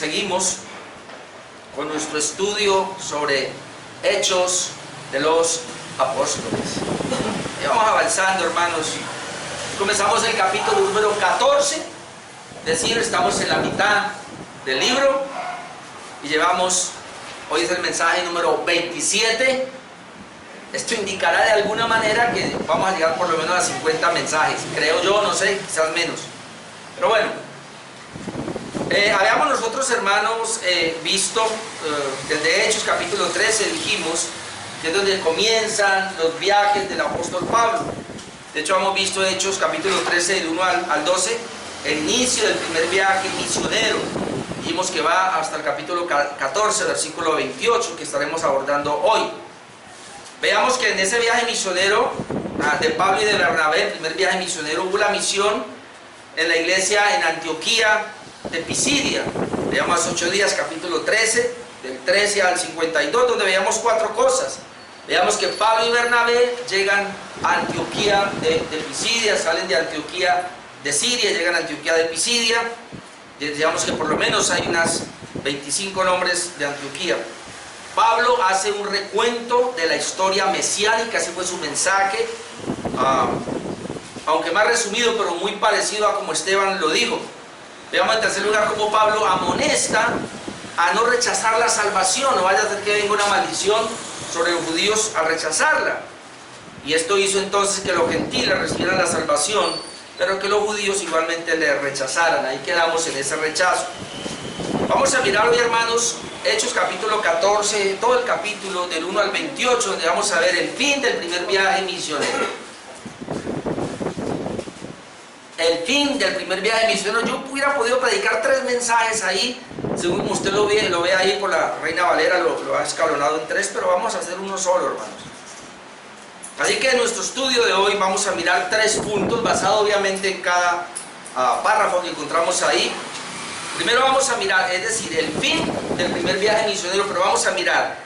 seguimos con nuestro estudio sobre Hechos de los Apóstoles. Y vamos avanzando, hermanos. Comenzamos el capítulo número 14, es decir, estamos en la mitad del libro y llevamos, hoy es el mensaje número 27. Esto indicará de alguna manera que vamos a llegar por lo menos a 50 mensajes, creo yo, no sé, quizás menos. Pero bueno, habíamos nosotros, hermanos, visto desde Hechos capítulo 13, dijimos que es donde comienzan los viajes del apóstol Pablo. De hecho, hemos visto Hechos capítulo 13, del 1 al 12, el inicio del primer viaje misionero. Vimos que va hasta el capítulo 14, versículo 28, que estaremos abordando hoy. Veamos que en ese viaje misionero de Pablo y de Bernabé, el primer viaje misionero, hubo la misión en la iglesia en Antioquía de Pisidia. Veamos 8 días, capítulo 13, del 13 al 52, donde veamos 4 cosas. Veamos que Pablo y Bernabé llegan a Antioquía de Pisidia, salen de Antioquía de Siria, llegan a Antioquía de Pisidia. Digamos que por lo menos hay unas 25 nombres de Antioquía. Pablo hace un recuento de la historia mesiánica, ese fue su mensaje, aunque más resumido, pero muy parecido a como Esteban lo dijo. Veamos en tercer lugar cómo Pablo amonesta a no rechazar la salvación, no vaya a ser que venga una maldición sobre los judíos al rechazarla. Y esto hizo entonces que los gentiles recibieran la salvación, pero que los judíos igualmente le rechazaran. Ahí quedamos en ese rechazo. Vamos a mirar hoy, hermanos, Hechos capítulo 14, todo el capítulo del 1 al 28, donde vamos a ver el fin del primer viaje misionero. El fin del primer viaje misionero. Yo hubiera podido predicar 3 mensajes ahí, según como usted lo ve ahí por la Reina Valera, lo ha escalonado en 3, pero vamos a hacer uno solo, hermanos. Así que en nuestro estudio de hoy vamos a mirar 3 puntos, basados obviamente en cada párrafo que encontramos ahí. Primero vamos a mirar, es decir, el fin del primer viaje misionero, pero vamos a mirar,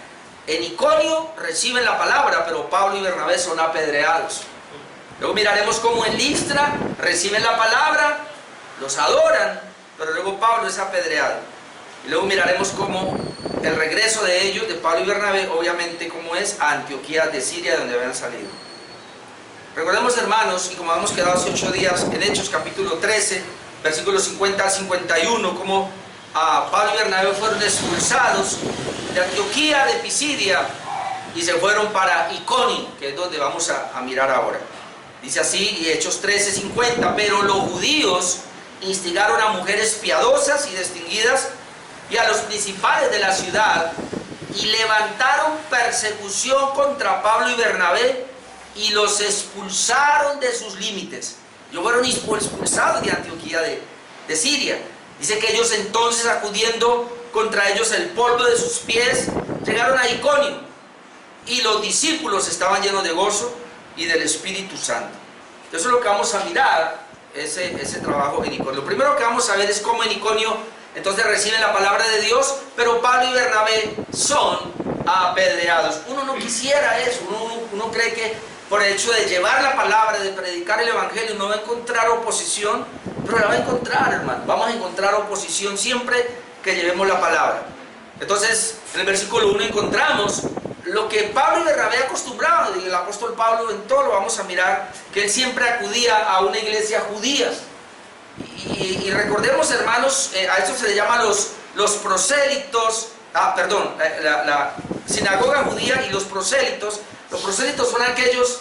en Iconio reciben la palabra, pero Pablo y Bernabé son apedreados. Luego miraremos cómo en Listra reciben la palabra, los adoran, pero luego Pablo es apedreado. Y luego miraremos cómo el regreso de ellos, de Pablo y Bernabé, obviamente cómo es a Antioquía de Siria, donde habían salido. Recordemos, hermanos, y como hemos quedado hace 8 días, en Hechos capítulo 13, versículos 50 al 51, cómo Pablo y Bernabé fueron expulsados de Antioquía de Pisidia y se fueron para Iconio, que es donde vamos a mirar ahora. Dice así, y Hechos 13, 50, pero los judíos instigaron a mujeres piadosas y distinguidas y a los principales de la ciudad y levantaron persecución contra Pablo y Bernabé y los expulsaron de sus límites. Ellos fueron expulsados de Antioquía de Siria. Dice que ellos entonces, sacudiendo contra ellos el polvo de sus pies, llegaron a Iconio y los discípulos estaban llenos de gozo y del Espíritu Santo. Eso es lo que vamos a mirar, ese trabajo en Iconio. Lo primero que vamos a ver es cómo en Iconio entonces reciben la palabra de Dios, pero Pablo y Bernabé son apedreados. Uno no quisiera eso, uno cree que por el hecho de llevar la palabra, de predicar el evangelio, no va a encontrar oposición, pero la va a encontrar, hermano. Vamos a encontrar oposición siempre que llevemos la palabra. Entonces, en el versículo 1 encontramos lo que Pablo y Bernabé acostumbraban, y el apóstol Pablo en todo lo vamos a mirar, que él siempre acudía a una iglesia judía. Y recordemos, hermanos, a esto se le llama los prosélitos, la sinagoga judía y los prosélitos. Los prosélitos son aquellos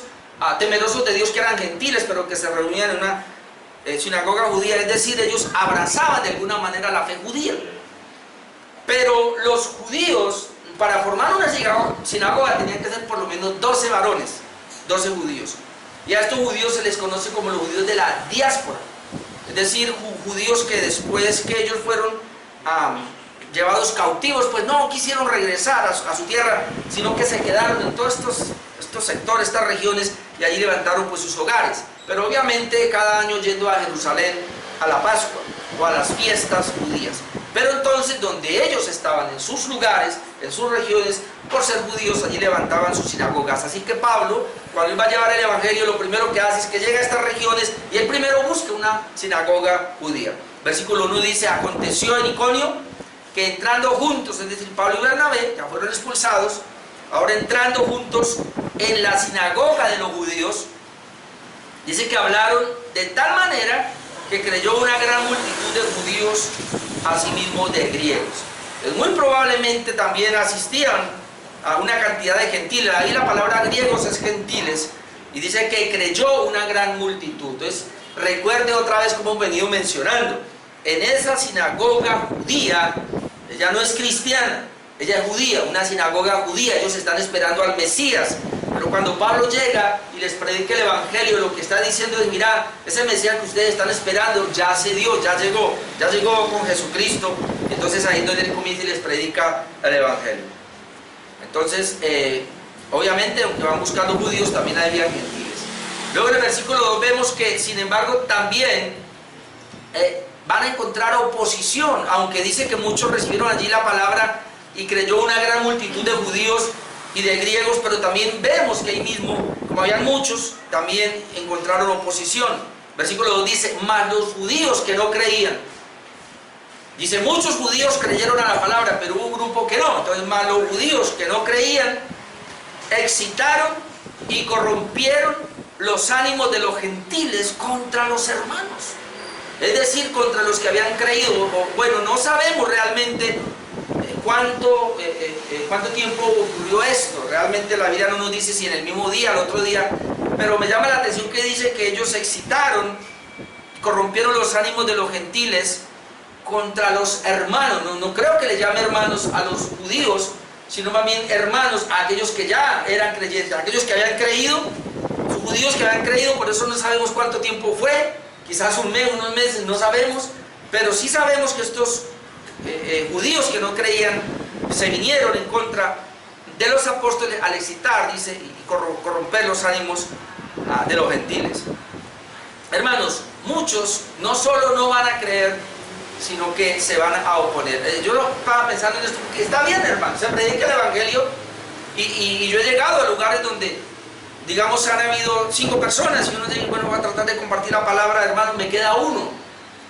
temerosos de Dios que eran gentiles, pero que se reunían en una sinagoga judía, es decir, ellos abrazaban de alguna manera la fe judía. Pero los judíos, para formar una sinagoga tenían que ser por lo menos 12 varones, 12 judíos. Y a estos judíos se les conoce como los judíos de la diáspora, es decir, judíos que después que ellos fueron llevados cautivos, pues no quisieron regresar a su tierra, sino que se quedaron en todos estos sectores, estas regiones, y allí levantaron pues sus hogares. Pero obviamente cada año yendo a Jerusalén a la Pascua o a las fiestas judías. Pero entonces donde ellos estaban, en sus lugares, en sus regiones, por ser judíos, allí levantaban sus sinagogas. Así que Pablo, cuando él va a llevar el evangelio, lo primero que hace es que llega a estas regiones y él primero busca una sinagoga judía. Versículo 1 dice: aconteció en Iconio que entrando juntos, es decir, Pablo y Bernabé, ya fueron expulsados, ahora entrando juntos en la sinagoga de los judíos, dice que hablaron de tal manera que creyó una gran multitud de judíos, asimismo de griegos. Muy probablemente también asistían a una cantidad de gentiles. Ahí la palabra griegos es gentiles, y dice que creyó una gran multitud. Entonces, recuerde otra vez como hemos venido mencionando, en esa sinagoga judía, ella no es cristiana, ella es judía, una sinagoga judía, ellos están esperando al Mesías. Pero cuando Pablo llega y les predica el Evangelio, lo que está diciendo es: mira, ese Mesías que ustedes están esperando ya se dio, ya llegó con Jesucristo. Entonces ahí es donde él comienza y les predica el Evangelio. Entonces, obviamente, aunque van buscando judíos, también había gentiles. Luego en el versículo 2 vemos que, sin embargo, también van a encontrar oposición, aunque dice que muchos recibieron allí la palabra y creyó una gran multitud de judíos y de griegos, pero también vemos que ahí mismo, como habían muchos, también encontraron oposición. Versículo 2 dice: mas los judíos que no creían. Dice, muchos judíos creyeron a la palabra, pero hubo un grupo que no. Entonces, mas los judíos que no creían excitaron y corrompieron los ánimos de los gentiles contra los hermanos. Es decir, contra los que habían creído. Bueno, no sabemos realmente cuánto tiempo ocurrió esto. Realmente la Biblia no nos dice si en el mismo día, al otro día, pero me llama la atención que dice que ellos excitaron, corrompieron los ánimos de los gentiles contra los hermanos. No creo que le llame hermanos a los judíos, sino más bien hermanos a aquellos que ya eran creyentes, a aquellos que habían creído, los judíos que habían creído. Por eso no sabemos cuánto tiempo fue, quizás un mes, unos meses, no sabemos, pero sí sabemos que estos judíos que no creían se vinieron en contra de los apóstoles al excitar, dice, y corromper los ánimos de los gentiles. Hermanos, muchos no solo no van a creer, sino que se van a oponer. Yo estaba pensando en esto, porque está bien, hermano, se predica el Evangelio, y yo he llegado a lugares donde, digamos, han habido 5 personas, y uno dice, bueno, voy a tratar de compartir la palabra, hermano, me queda uno.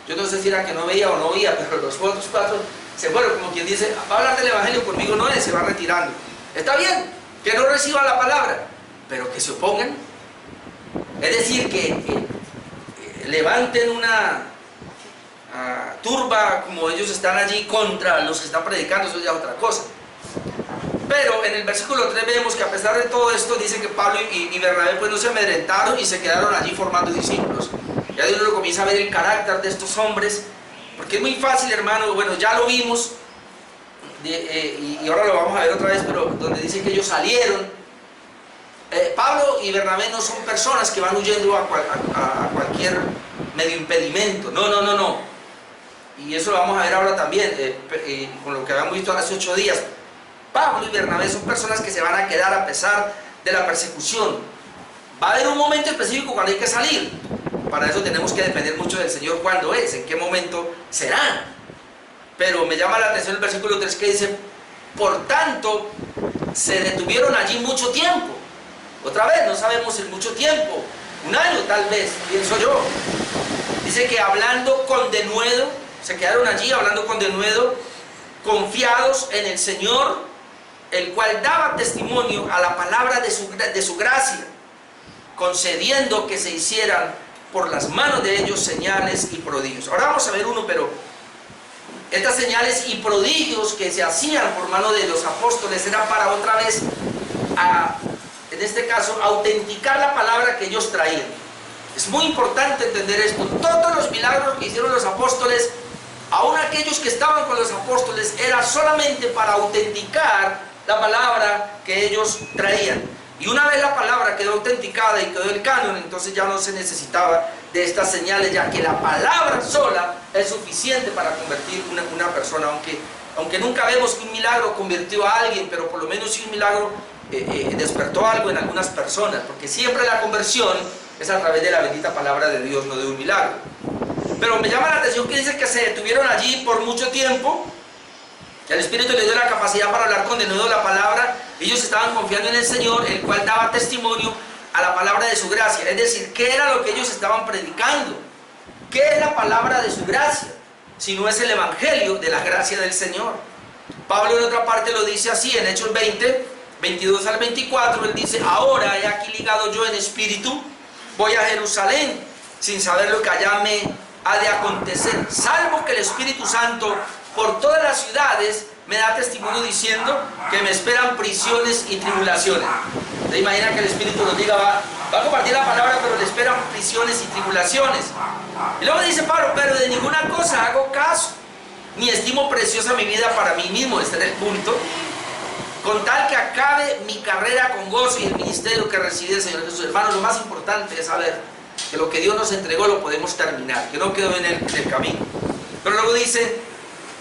Yo no sé si era que no veía o no oía, pero los otros 4 se fueron, como quien dice, va a hablar del Evangelio conmigo, no es, se va retirando. Está bien, que no reciban la palabra, pero que se opongan. Es decir, que levanten una turba, como ellos están allí, contra los que están predicando, eso ya es otra cosa. Pero en el versículo 3 vemos que a pesar de todo esto, dice que Pablo y Bernabé pues no se amedrentaron y se quedaron allí formando discípulos. Ya uno comienza a ver el carácter de estos hombres, porque es muy fácil, hermano, bueno, ya lo vimos, y ahora lo vamos a ver otra vez, pero donde dice que ellos salieron. Pablo y Bernabé no son personas que van huyendo a cualquier medio impedimento, no. Y eso lo vamos a ver ahora también, con lo que habíamos visto hace 8 días. Pablo y Bernabé son personas que se van a quedar a pesar de la persecución. Va a haber un momento específico cuando hay que salir. Para eso tenemos que depender mucho del Señor cuándo es, en qué momento será. Pero me llama la atención el versículo 3 que dice: por tanto, se detuvieron allí mucho tiempo. Otra vez, no sabemos el mucho tiempo, 1 año tal vez, pienso yo. Dice que hablando con denuedo, se quedaron allí hablando con denuedo, confiados en el Señor, el cual daba testimonio a la palabra de su gracia, concediendo que se hicieran por las manos de ellos señales y prodigios. Ahora vamos a ver uno, pero estas señales y prodigios que se hacían por mano de los apóstoles eran para otra vez, en este caso, autenticar la palabra que ellos traían. Es muy importante entender esto. Todos los milagros que hicieron los apóstoles, aún aquellos que estaban con los apóstoles, era solamente para autenticar la palabra que ellos traían. Y una vez la palabra quedó autenticada y quedó el canon, entonces ya no se necesitaba de estas señales, ya que la palabra sola es suficiente para convertir una persona. Aunque nunca vemos que un milagro convirtió a alguien, pero por lo menos sí un milagro despertó algo en algunas personas, porque siempre la conversión es a través de la bendita palabra de Dios, no de un milagro. Pero me llama la atención que dice que se detuvieron allí por mucho tiempo. El Espíritu les dio la capacidad para hablar con denuedo la palabra. Ellos estaban confiando en el Señor, el cual daba testimonio a la palabra de su gracia. Es decir, ¿qué era lo que ellos estaban predicando? ¿Qué es la palabra de su gracia? sino es el evangelio de la gracia del Señor. Pablo en otra parte lo dice así, en Hechos 20, 22 al 24, él dice: ahora he aquí ligado yo en espíritu, voy a Jerusalén, sin saber lo que allá me ha de acontecer, salvo que el Espíritu Santo por todas las ciudades me da testimonio diciendo que me esperan prisiones y tribulaciones. ¿Se imagina que el Espíritu nos diga, va a compartir la palabra, pero le esperan prisiones y tribulaciones? Y luego dice Pablo: pero de ninguna cosa hago caso, ni estimo preciosa mi vida para mí mismo. Este es el punto: con tal que acabe mi carrera con gozo y el ministerio que recibí del Señor Jesús. Hermanos, lo más importante es saber que lo que Dios nos entregó lo podemos terminar, que no quedó en el camino. Pero luego dice: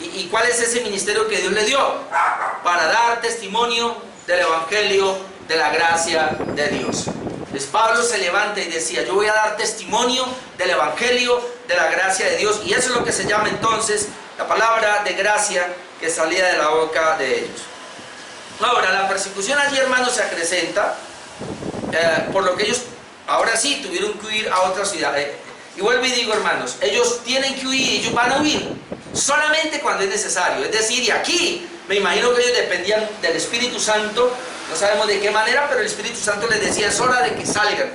¿y cuál es ese ministerio que Dios le dio? Para dar testimonio del evangelio de la gracia de Dios. Entonces Pablo se levanta y decía: yo voy a dar testimonio del evangelio de la gracia de Dios, y eso es lo que se llama entonces la palabra de gracia que salía de la boca de ellos. Ahora, la persecución allí, hermanos, se acrecenta por lo que ellos ahora sí tuvieron que huir a otra ciudad. Y vuelvo y digo, hermanos, ellos tienen que huir, ellos van a huir solamente cuando es necesario. Es decir, y aquí me imagino que ellos dependían del Espíritu Santo, no sabemos de qué manera, pero el Espíritu Santo les decía: es hora de que salgan.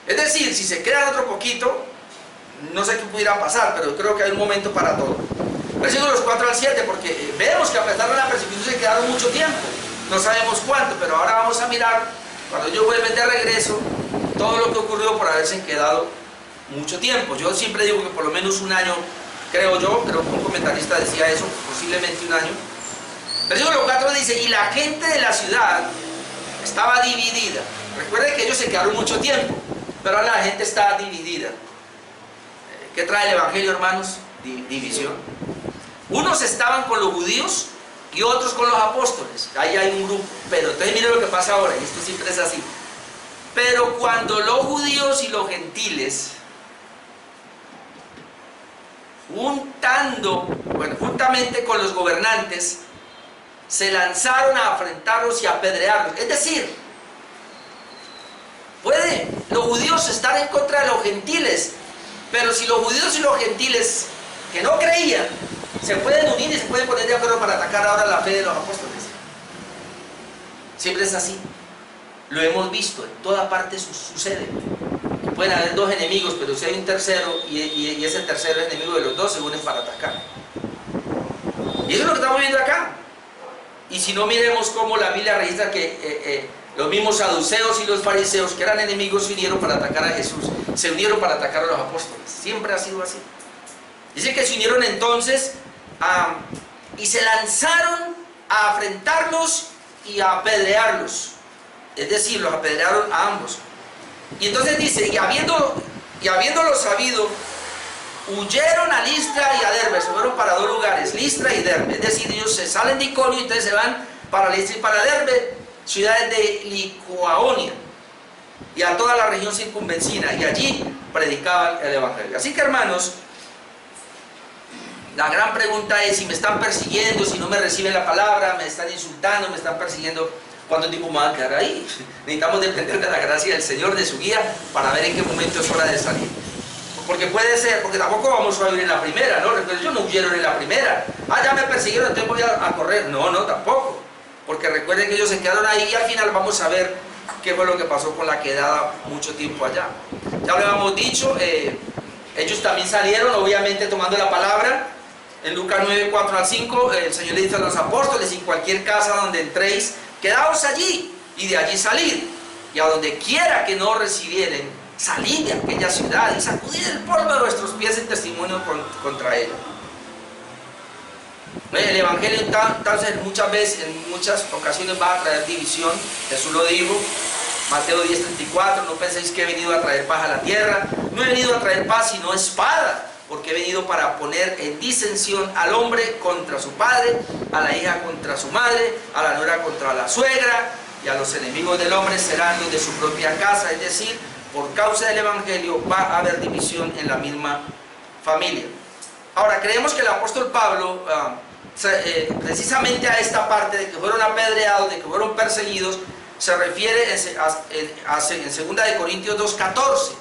Es decir, si se quedan otro poquito, no sé qué pudiera pasar, pero creo que hay un momento para todo. Versículos 4 al 7, porque vemos que a pesar de la persecución se quedaron mucho tiempo, no sabemos cuánto, pero ahora vamos a mirar, cuando ellos vuelven de regreso, todo lo que ocurrió por haberse quedado mucho tiempo. Yo siempre digo que por lo menos un año, creo que un comentarista decía eso, posiblemente un año. Versículo 4 dice: y la gente de la ciudad estaba dividida. Recuerden que ellos se quedaron mucho tiempo, pero ahora la gente está dividida. ¿Qué trae el evangelio, hermanos? División. Unos estaban con los judíos y otros con los apóstoles. Ahí hay un grupo. Pero entonces miren lo que pasa ahora, y esto siempre es así. Pero cuando los judíos y los gentiles, juntamente con los gobernantes, se lanzaron a afrentarlos y a apedrearlos. Es decir, pueden los judíos estar en contra de los gentiles, pero si los judíos y los gentiles que no creían se pueden unir y se pueden poner de acuerdo para atacar ahora la fe de los apóstoles. Siempre es así. Lo hemos visto, en toda parte sucede. Pueden haber dos enemigos, pero si hay un tercero y ese tercero es enemigo de los dos, se unen para atacar. Y eso es lo que estamos viendo acá. Y si no, miremos cómo la Biblia registra que los mismos saduceos y los fariseos, que eran enemigos, se unieron para atacar a Jesús, se unieron para atacar a los apóstoles. Siempre ha sido así. Dice que se unieron entonces y se lanzaron a afrentarlos y a apedrearlos. Es decir, los apedrearon a ambos. Y entonces dice: y habiéndolo sabido, huyeron a Listra y a Derbe. Se fueron para dos lugares, Listra y Derbe. Es decir, ellos se salen de Iconio y entonces se van para Listra y para Derbe, ciudades de Licaonia, y a toda la región circunvecina, y allí predicaban el evangelio. Así que, hermanos, la gran pregunta es: si me están persiguiendo, si no me reciben la palabra, me están insultando, me están persiguiendo, ¿cuánto tiempo me van a quedar ahí? Necesitamos depender de la gracia del Señor, de su guía, para ver en qué momento es hora de salir. Porque puede ser, porque tampoco vamos a vivir en la primera, ¿no? Ellos no huyeron en la primera. Ya me persiguieron, entonces voy a correr. No, tampoco. Porque recuerden que ellos se quedaron ahí y al final vamos a ver qué fue lo que pasó con la quedada mucho tiempo allá. Ya lo habíamos dicho, ellos también salieron, obviamente tomando la palabra. En Lucas 9, 4 al 5, el Señor le dice a los apóstoles: en cualquier casa donde entréis, quedaos allí, y de allí salid, y a donde quiera que no recibieren, salid de aquella ciudad y sacudid el polvo de vuestros pies en testimonio contra ella. El evangelio entonces muchas veces, en muchas ocasiones, va a traer división. Jesús lo dijo, Mateo 10:34: no penséis que he venido a traer paz a la tierra. No he venido a traer paz sino espada, porque he venido para poner en disensión al hombre contra su padre, a la hija contra su madre, a la nuera contra la suegra, y a los enemigos del hombre serán los de su propia casa. Es decir, por causa del evangelio va a haber división en la misma familia. Ahora, creemos que el apóstol Pablo, precisamente a esta parte de que fueron apedreados, de que fueron perseguidos, se refiere en 2 Corintios 2:14.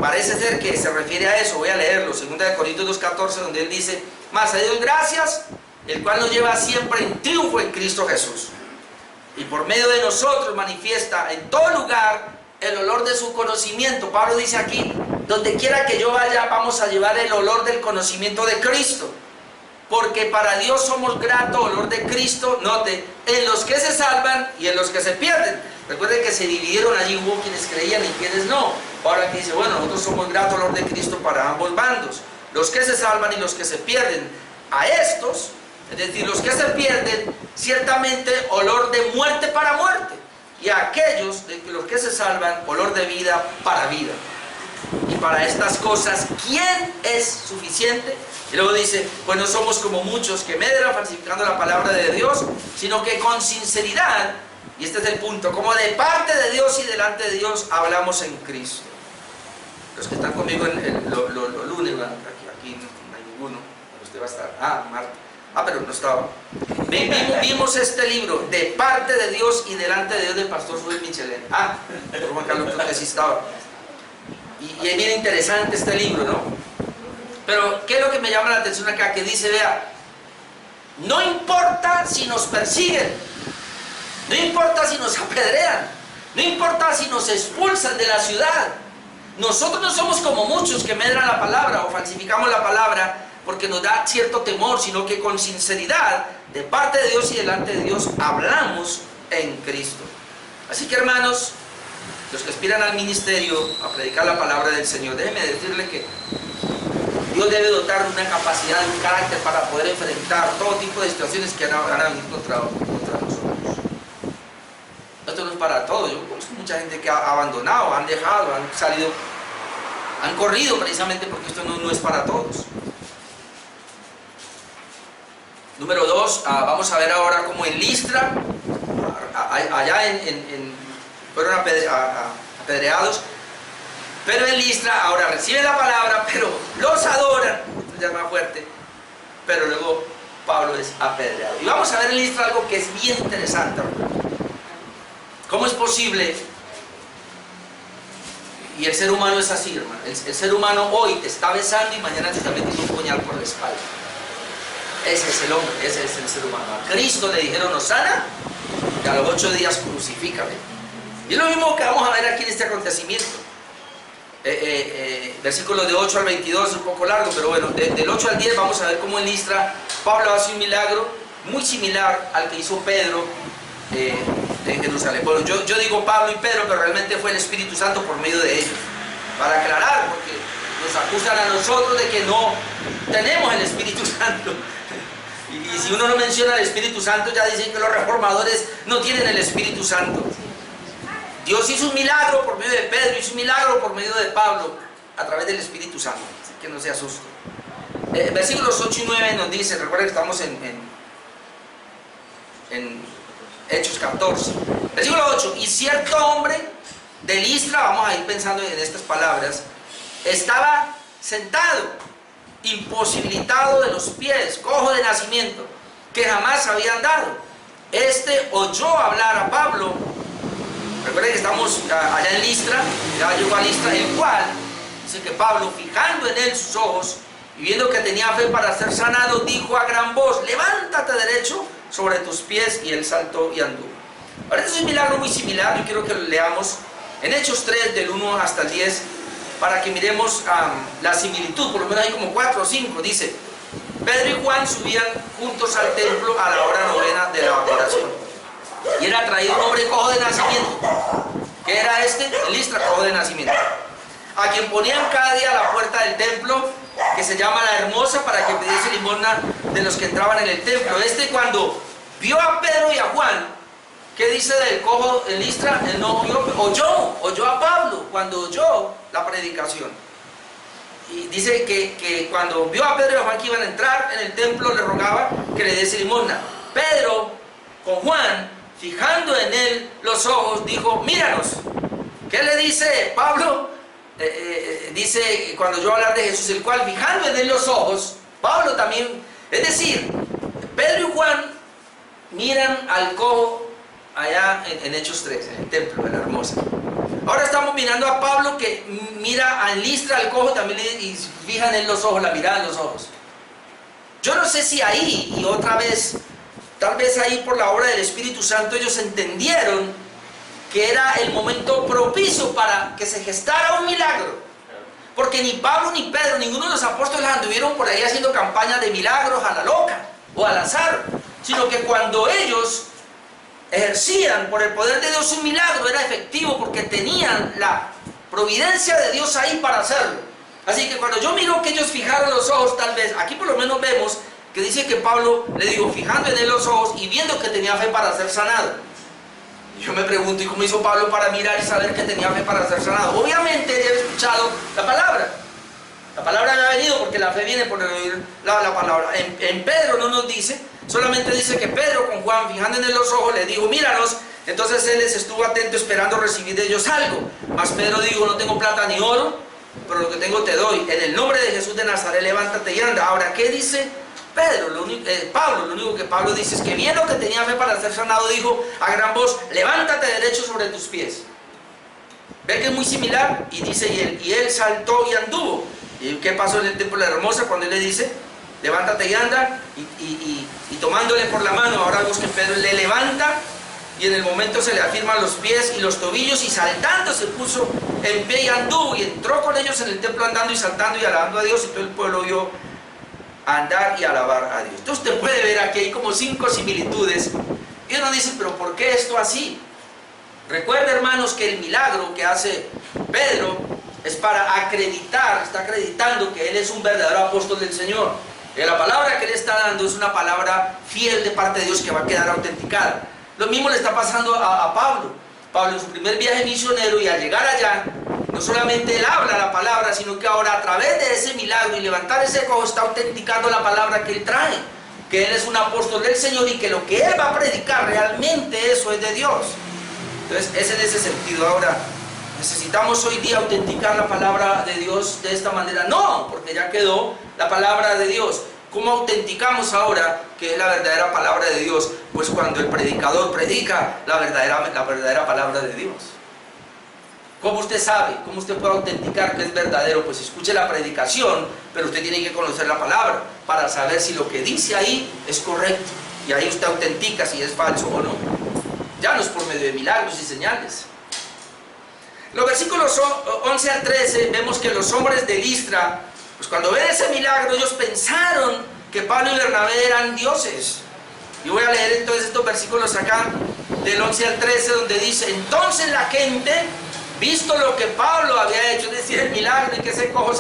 parece ser que se refiere a eso. Voy a leerlo, 2 Corintios 2:14, donde él dice: mas a Dios gracias, el cual nos lleva siempre en triunfo en Cristo Jesús, y por medio de nosotros manifiesta en todo lugar el olor de su conocimiento. Pablo dice aquí: donde quiera que yo vaya, vamos a llevar el olor del conocimiento de Cristo, porque para Dios somos grato olor de Cristo, note, en los que se salvan y en los que se pierden. Recuerden que se dividieron allí, hubo quienes creían y quienes no. Ahora aquí dice: bueno, nosotros somos grato olor de Cristo para ambos bandos, los que se salvan y los que se pierden. A estos, es decir, los que se pierden, ciertamente olor de muerte para muerte, y a aquellos, los que se salvan, olor de vida para vida. Y para estas cosas, ¿quién es suficiente? Y luego dice: pues no somos como muchos que medran falsificando la palabra de Dios, sino que con sinceridad, y este es el punto, como de parte de Dios y delante de Dios, hablamos en Cristo. Los que están conmigo los lunes, aquí no hay ninguno, usted va a estar. Marta. Pero no estaba. Vimos este libro, De parte de Dios y delante de Dios, del pastor Rubén Michelén. Por Juan Carlos, creo que sí estaba. Y es bien interesante este libro, ¿no? Pero, ¿qué es lo que me llama la atención acá? Que dice, vea, no importa si nos persiguen, no importa si nos apedrean, no importa si nos expulsan de la ciudad. Nosotros no somos como muchos que medran la palabra o falsificamos la palabra porque nos da cierto temor, sino que con sinceridad, de parte de Dios y delante de Dios, hablamos en Cristo. Así que, hermanos, los que aspiran al ministerio, a predicar la palabra del Señor, déjenme decirle que Dios debe dotar de una capacidad, de un carácter para poder enfrentar todo tipo de situaciones que van a venir contra nosotros. Esto no es para todos. Yo conozco mucha gente que ha abandonado, han dejado, han salido, han corrido precisamente porque esto no es para todos. Número 2, vamos a ver ahora cómo en Listra, allá fueron apedreados, pero en Listra ahora reciben la palabra, pero los adoran, esto ya es más fuerte, pero luego Pablo es apedreado. Y vamos a ver en Listra algo que es bien interesante, hermano. ¿Cómo es posible? Y el ser humano es así, hermano. El ser humano hoy te está besando y mañana te está metiendo un puñal por la espalda. Ese es el hombre, ese es el ser humano. A Cristo le dijeron: Hosana, y a los 8 días crucifícame. Y es lo mismo que vamos a ver aquí en este acontecimiento. Versículos de 8 al 22 es un poco largo, pero bueno, del 8 al 10 vamos a ver cómo en Listra Pablo hace un milagro muy similar al que hizo Pedro en Jerusalén. Bueno, yo digo Pablo y Pedro, pero realmente fue el Espíritu Santo por medio de ellos. Para aclarar, porque nos acusan a nosotros de que no tenemos el Espíritu Santo. Y si uno no menciona el Espíritu Santo, ya dicen que los reformadores no tienen el Espíritu Santo. Dios hizo un milagro por medio de Pedro, hizo un milagro por medio de Pablo, a través del Espíritu Santo. Así que no se asusten. Versículos 8 y 9 nos dice, recuerden que estamos en Hechos 14. Versículo 8: y cierto hombre de Listra, vamos a ir pensando en estas palabras, estaba sentado, imposibilitado de los pies, cojo de nacimiento, que jamás había andado. Este oyó hablar a Pablo. Recuerden que estamos allá en Listra, ya llegó a Listra, el cual dice que Pablo, fijando en él sus ojos y viendo que tenía fe para ser sanado, dijo a gran voz: levántate derecho sobre tus pies, y él saltó y anduvo. Ahora, este es un milagro muy similar. Yo quiero que lo leamos en Hechos 3, del 1 hasta el 10, para que miremos la similitud. Por lo menos hay como 4 o 5. Dice: Pedro y Juan subían juntos al templo a la hora novena de la oración, y era traído un hombre cojo de nacimiento. ¿Qué era este? En Listra, cojo de nacimiento, a quien ponían cada día a la puerta del templo, que se llama La Hermosa, para que pidiese limosna de los que entraban en el templo. Este, cuando vio a Pedro y a Juan, ¿qué dice del cojo en Listra? Él no oyó a Pablo cuando oyó la predicación. Y dice que cuando vio a Pedro y a Juan que iban a entrar en el templo, le rogaba que le diese limosna. Pedro, con Juan, fijando en él los ojos, dijo: míranos. ¿Qué le dice Pablo? Dice, cuando yo hablar de Jesús, el cual, fijando en él los ojos, Pablo también, es decir, Pedro y Juan miran al cojo allá en Hechos 3, en el templo de La Hermosa. Ahora estamos mirando a Pablo que mira a Listra, al cojo, también y fijan en los ojos, la mirada en los ojos. Yo no sé si ahí, y otra vez, tal vez ahí por la obra del Espíritu Santo, ellos entendieron que era el momento propicio para que se gestara un milagro. Porque ni Pablo ni Pedro, ninguno de los apóstoles anduvieron por ahí haciendo campañas de milagros a la loca o al azar, sino que cuando ellos ejercían por el poder de Dios un milagro, era efectivo porque tenían la providencia de Dios ahí para hacerlo. Así que cuando yo miro que ellos fijaron los ojos, tal vez, aquí por lo menos vemos que dice que Pablo, le digo, fijando en él los ojos y viendo que tenía fe para ser sanado. Yo me pregunto, ¿y cómo hizo Pablo para mirar y saber que tenía fe para ser sanado? Obviamente él había escuchado la palabra. La palabra había venido porque la fe viene por el oír la palabra. En Pedro no nos dice, solamente dice que Pedro con Juan, fijando en él los ojos, le dijo, míranos. Entonces él les estuvo atento esperando recibir de ellos algo. Mas Pedro dijo, no tengo plata ni oro, pero lo que tengo te doy. En el nombre de Jesús de Nazaret, levántate y anda. Ahora, ¿qué dice Pedro? Pablo, lo único que Pablo dice es que viendo que tenía fe para ser sanado, dijo a gran voz, levántate derecho sobre tus pies. Ve que es muy similar, y dice, y él saltó y anduvo. ¿Y qué pasó en el templo de la Hermosa cuando él le dice, levántate y anda? Y tomándole por la mano, ahora vemos que Pedro le levanta, y en el momento se le afirman los pies y los tobillos, y saltando se puso en pie y anduvo, y entró con ellos en el templo andando y saltando y alabando a Dios, y todo el pueblo vio andar y alabar a Dios. Entonces usted puede ver aquí hay como 5 similitudes, y uno dice, pero ¿por qué esto así? Recuerda, hermanos, que el milagro que hace Pedro es para acreditar, está acreditando que él es un verdadero apóstol del Señor. Que la palabra que él está dando es una palabra fiel de parte de Dios que va a quedar autenticada. Lo mismo le está pasando a Pablo. Pablo en su primer viaje misionero, y al llegar allá, no solamente él habla la palabra, sino que ahora a través de ese milagro y levantar ese cojo está autenticando la palabra que él trae. Que él es un apóstol del Señor y que lo que él va a predicar realmente eso es de Dios. Entonces es en ese sentido. Ahora, ¿necesitamos hoy día autenticar la palabra de Dios de esta manera? No, porque ya quedó la palabra de Dios. ¿Cómo autenticamos ahora que es la verdadera palabra de Dios? Pues cuando el predicador predica la verdadera palabra de Dios. ¿Cómo usted sabe? ¿Cómo usted puede autenticar que es verdadero? Pues escuche la predicación, pero usted tiene que conocer la palabra para saber si lo que dice ahí es correcto. Y ahí usted autentica si es falso o no. Ya no es por medio de milagros y señales. Los versículos 11 al 13 vemos que los hombres de Listra, pues cuando ven ese milagro, ellos pensaron que Pablo y Bernabé eran dioses. Y voy a leer entonces estos versículos acá, del 11 al 13, donde dice, entonces la gente, visto lo que Pablo había hecho, es decir, el milagro y que ese cojo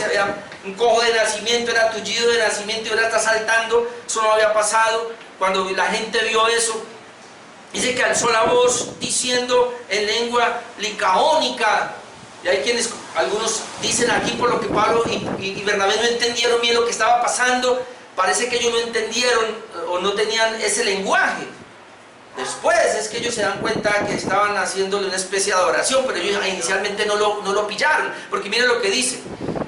un cojo de nacimiento, era tullido de nacimiento y ahora está saltando, eso no había pasado. Cuando la gente vio eso, dice que alzó la voz diciendo en lengua licaónica. Y hay quienes, algunos dicen aquí por lo que Pablo y Bernabé no entendieron bien lo que estaba pasando. Parece que ellos no entendieron o no tenían ese lenguaje. Después es que ellos se dan cuenta que estaban haciéndole una especie de adoración, pero ellos inicialmente no lo pillaron. Porque miren lo que dice.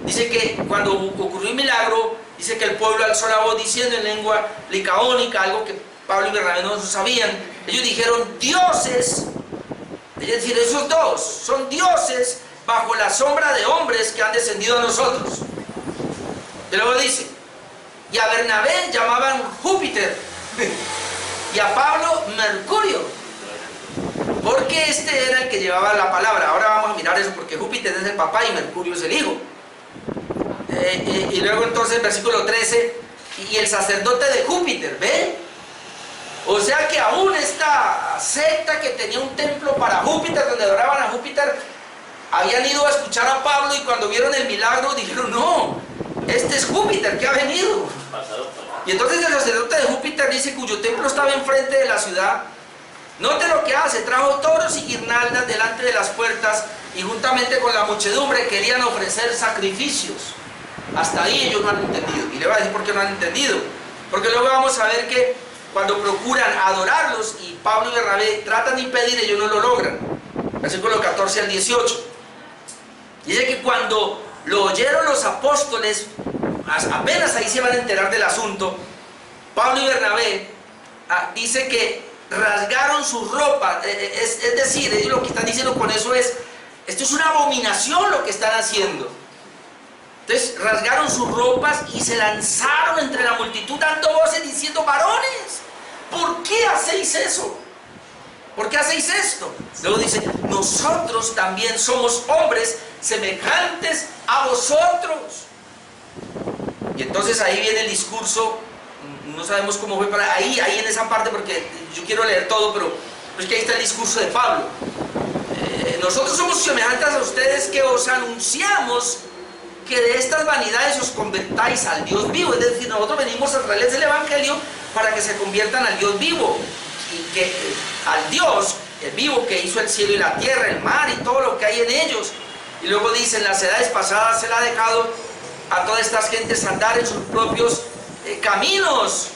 Dice que cuando ocurrió el milagro, dice que el pueblo alzó la voz diciendo en lengua licaónica, algo que Pablo y Bernabé no sabían. Ellos dijeron, dioses, es decir, esos dos son dioses bajo la sombra de hombres que han descendido a nosotros. Y luego dice, y a Bernabé llamaban Júpiter, y a Pablo Mercurio, porque este era el que llevaba la palabra. Ahora vamos a mirar eso, porque Júpiter es el papá y Mercurio es el hijo. Y luego entonces el versículo 13, y el sacerdote de Júpiter, ¿ven? O sea que aún esta secta que tenía un templo para Júpiter, donde adoraban a Júpiter, habían ido a escuchar a Pablo, y cuando vieron el milagro dijeron, no, este es Júpiter que ha venido. Y entonces el sacerdote de Júpiter dice, cuyo templo estaba enfrente de la ciudad, note lo que hace, trajo toros y guirnaldas delante de las puertas, y juntamente con la muchedumbre querían ofrecer sacrificios. Hasta ahí ellos no han entendido. Y le voy a decir por qué no han entendido. Porque luego vamos a ver que cuando procuran adorarlos y Pablo y Bernabé tratan de impedir, ellos no lo logran. Versículo 14 al 18. Dice que cuando lo oyeron los apóstoles, apenas ahí se van a enterar del asunto, Pablo y Bernabé dice que rasgaron sus ropas. Es decir, ellos lo que están diciendo con eso es, esto es una abominación lo que están haciendo. Entonces rasgaron sus ropas y se lanzaron entre la multitud dando voces diciendo: varones, ¿por qué hacéis eso? ¿Por qué hacéis esto? Luego dice: nosotros también somos hombres semejantes a vosotros. Y entonces ahí viene el discurso. No sabemos cómo fue para ahí en esa parte, porque yo quiero leer todo, pero es que ahí está el discurso de Pablo. Nosotros somos semejantes a ustedes, que os anunciamos que de estas vanidades os convertáis al Dios vivo. Es decir, nosotros venimos a traerles el Evangelio para que se conviertan al Dios vivo, y que al Dios el vivo, que hizo el cielo y la tierra, el mar y todo lo que hay en ellos. Y luego dice: en las edades pasadas se le ha dejado a todas estas gentes andar en sus propios caminos,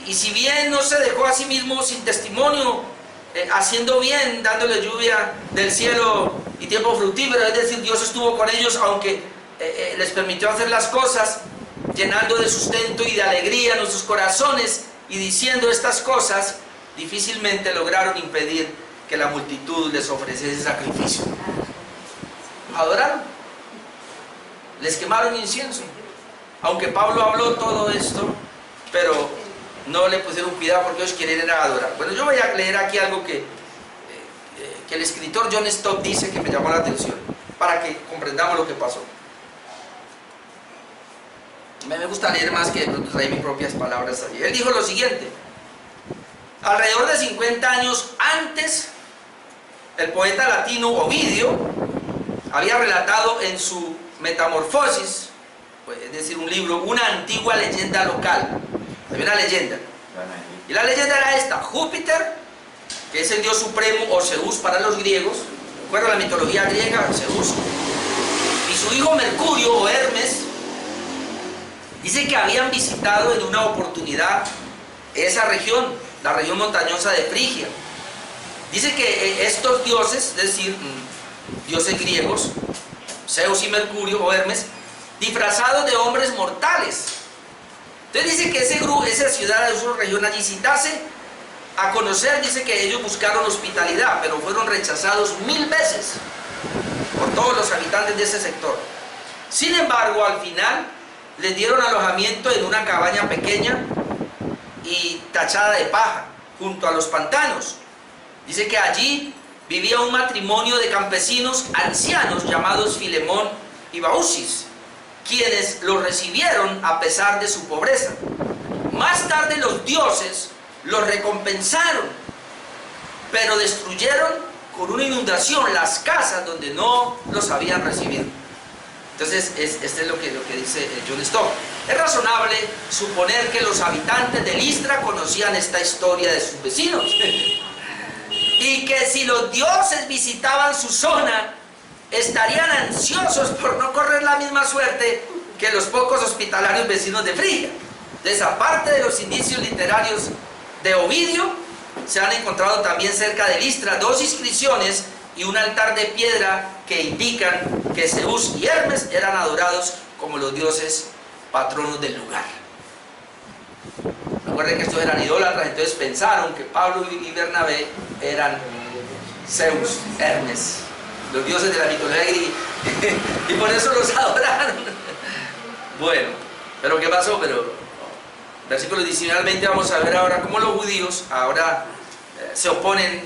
y si bien no se dejó a sí mismo sin testimonio, haciendo bien, dándole lluvia del cielo y tiempo fructífero, es decir, Dios estuvo con ellos, aunque les permitió hacer las cosas, llenando de sustento y de alegría nuestros corazones, y diciendo estas cosas, difícilmente lograron impedir que la multitud les ofreciese sacrificio. Los adoraron, les quemaron incienso. Aunque Pablo habló todo esto, pero no le pusieron cuidado, porque ellos querían adorar. Bueno, yo voy a leer aquí algo que el escritor John Stott dice, que me llamó la atención, para que comprendamos lo que pasó. Me gusta leer más que traer mis propias palabras allí. Él dijo lo siguiente: alrededor de 50 años antes, el poeta latino Ovidio había relatado en su Metamorfosis, es decir, un libro, una antigua leyenda local. Había una leyenda, y la leyenda era esta: Júpiter, que es el dios supremo, o Zeus para los griegos, recuerda la mitología griega, Zeus, y su hijo Mercurio, o Hermes, dice que habían visitado en una oportunidad esa región, la región montañosa de Frigia. Dice que estos dioses, es decir, dioses griegos, Zeus y Mercurio o Hermes, disfrazados de hombres mortales. Entonces dice que esa ciudad, esa región allí, sin darse a conocer, dice que ellos buscaron hospitalidad, pero fueron rechazados 1000 veces por todos los habitantes de ese sector. Sin embargo, al final les dieron alojamiento en una cabaña pequeña y tachada de paja, junto a los pantanos. Dice que allí vivía un matrimonio de campesinos ancianos llamados Filemón y Baucis, quienes los recibieron a pesar de su pobreza. Más tarde los dioses los recompensaron, pero destruyeron con una inundación las casas donde no los habían recibido. Entonces, este es lo que dice John Stott. Es razonable suponer que los habitantes de Listra conocían esta historia de sus vecinos, y que si los dioses visitaban su zona, estarían ansiosos por no correr la misma suerte que los pocos hospitalarios vecinos de Frigia. Entonces, aparte de los indicios literarios de Ovidio, se han encontrado también cerca de Listra 2 inscripciones y un altar de piedra que indican que Zeus y Hermes eran adorados como los dioses patronos del lugar. Recuerden que estos eran idólatras, entonces pensaron que Pablo y Bernabé eran Zeus, Hermes, los dioses de la mitología griega, y por eso los adoraron. Bueno, pero ¿qué pasó? Versículos 19 al 20, vamos a ver ahora cómo los judíos ahora se oponen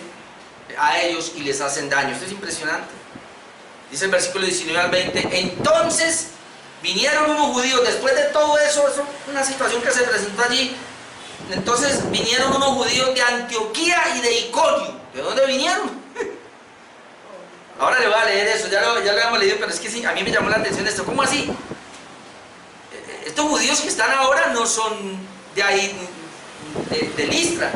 a ellos y les hacen daño. Esto es impresionante. Dice el versículo 19 al 20: entonces vinieron unos judíos, después de todo eso, una situación que se presentó allí. Entonces vinieron unos judíos de Antioquía y de Iconio. ¿De dónde vinieron? Ahora le voy a leer eso, ya lo hemos leído, pero es que sí, a mí me llamó la atención esto. ¿Cómo así? Estos judíos que están ahora no son de ahí, de Listra.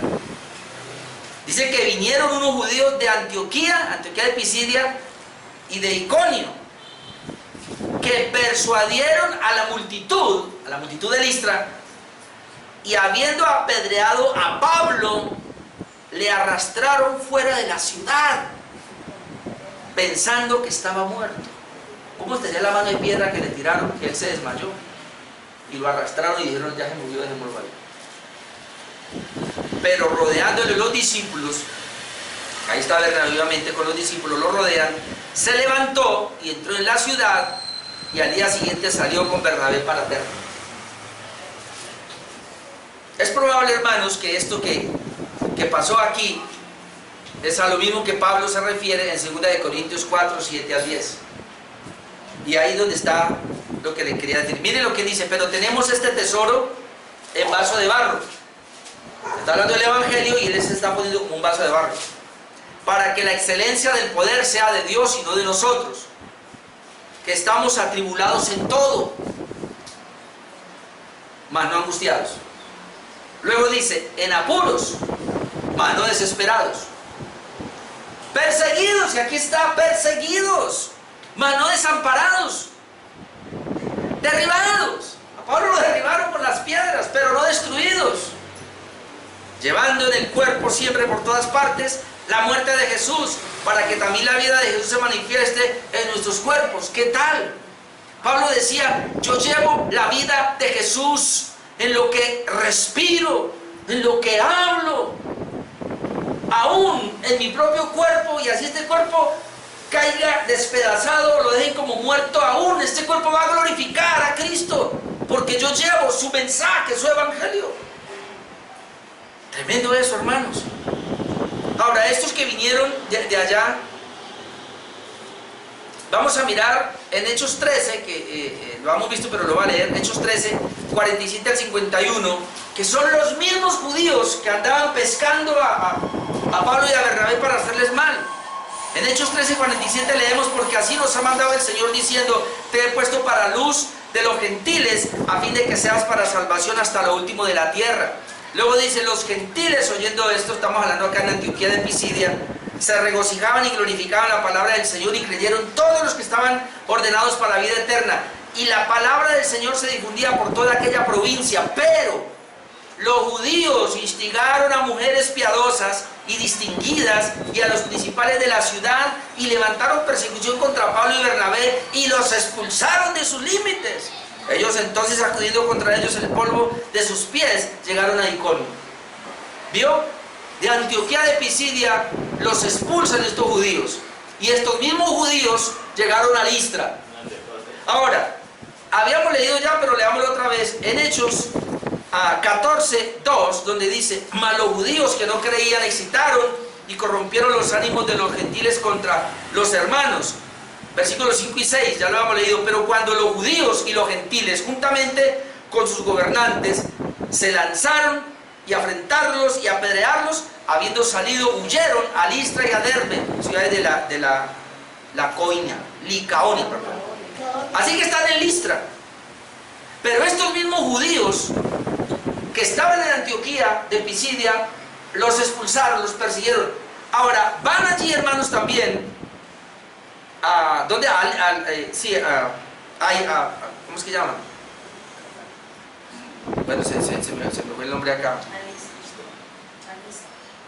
Dice que vinieron unos judíos de Antioquía de Pisidia y de Iconio, que persuadieron a la multitud de Listra, y habiendo apedreado a Pablo, le arrastraron fuera de la ciudad, pensando que estaba muerto. ¿Cómo estaría la mano de piedra que le tiraron? Que él se desmayó, y lo arrastraron y dijeron: ya se murió, dejémoslo ahí. Pero rodeándole los discípulos, ahí está Bernabé nuevamente con los discípulos, lo rodean, se levantó y entró en la ciudad, y al día siguiente salió con Bernabé para Derbe. Es probable, hermanos, que esto que pasó aquí es a lo mismo que Pablo se refiere en 2 Corintios 4, 7 al 10. Y ahí donde está lo que le quería decir. Miren lo que dice: pero tenemos este tesoro en vaso de barro. Está hablando del Evangelio y él se está poniendo como un vaso de barro, para que la excelencia del poder sea de Dios y no de nosotros, que estamos atribulados en todo, mas no angustiados. Luego dice: en apuros, mas no desesperados. Perseguidos, y aquí está, perseguidos, mas no desamparados. Derribados. A Pablo lo derribaron por las piedras, pero no destruidos. Llevando en el cuerpo siempre por todas partes la muerte de Jesús, para que también la vida de Jesús se manifieste en nuestros cuerpos. ¿Qué tal? Pablo decía: yo llevo la vida de Jesús en lo que respiro, en lo que hablo, aún en mi propio cuerpo, y así este cuerpo caiga despedazado, lo dejen como muerto, aún este cuerpo va a glorificar a Cristo, porque yo llevo su mensaje, su evangelio. Tremendo eso, hermanos. Ahora, estos que vinieron de allá, vamos a mirar en Hechos 13, que lo hemos visto pero lo va a leer, Hechos 13, 47 al 51, que son los mismos judíos que andaban pescando a Pablo y a Bernabé para hacerles mal. En Hechos 13, 47 leemos: porque así nos ha mandado el Señor diciendo: te he puesto para luz de los gentiles, a fin de que seas para salvación hasta lo último de la tierra. Luego dice: los gentiles, oyendo esto, estamos hablando acá en Antioquía de Pisidia, se regocijaban y glorificaban la palabra del Señor, y creyeron todos los que estaban ordenados para la vida eterna. Y la palabra del Señor se difundía por toda aquella provincia. Pero los judíos instigaron a mujeres piadosas y distinguidas y a los principales de la ciudad, y levantaron persecución contra Pablo y Bernabé y los expulsaron de sus límites. Ellos entonces, sacudiendo contra ellos el polvo de sus pies, llegaron a Iconio. ¿Vio? De Antioquía de Pisidia los expulsan estos judíos, y estos mismos judíos llegaron a Listra. Ahora, habíamos leído ya, pero leámoslo otra vez en Hechos 14, 2, donde dice: mas los judíos que no creían excitaron y corrompieron los ánimos de los gentiles contra los hermanos. Versículos 5 y 6, ya lo hemos leído: pero cuando los judíos y los gentiles, juntamente con sus gobernantes, se lanzaron y a afrentarlos y a apedrearlos, habiendo salido, huyeron a Listra y a Derbe, ciudades de la Licaonia, perdón. Así que están en Listra. Pero estos mismos judíos que estaban en Antioquía de Pisidia, los expulsaron, los persiguieron. Ahora, van allí, hermanos, también ¿dónde? ¿Cómo es que llaman? Bueno, se me fue el nombre acá.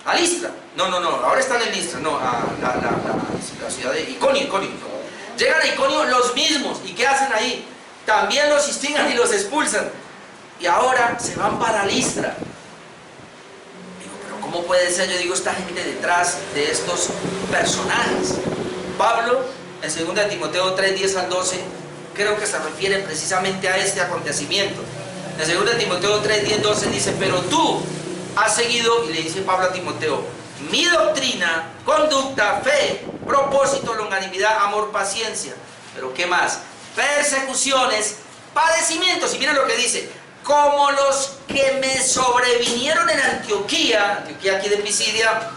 A Listra. No, ahora están en Listra, no, la ciudad de Iconio. Llegan a Iconio los mismos, ¿y qué hacen ahí? También los instigan y los expulsan. Y ahora se van para Listra. Digo, pero ¿cómo puede ser? Yo digo, esta gente detrás de estos personajes. Pablo, en 2 Timoteo 3, 10 al 12, creo que se refiere precisamente a este acontecimiento. En 2 Timoteo 3, 10, 12 dice: pero tú has seguido, y le dice Pablo a Timoteo, mi doctrina, conducta, fe, propósito, longanimidad, amor, paciencia. Pero ¿qué más? Persecuciones, padecimientos. Y miren lo que dice: como los que me sobrevinieron en Antioquía aquí de Pisidia,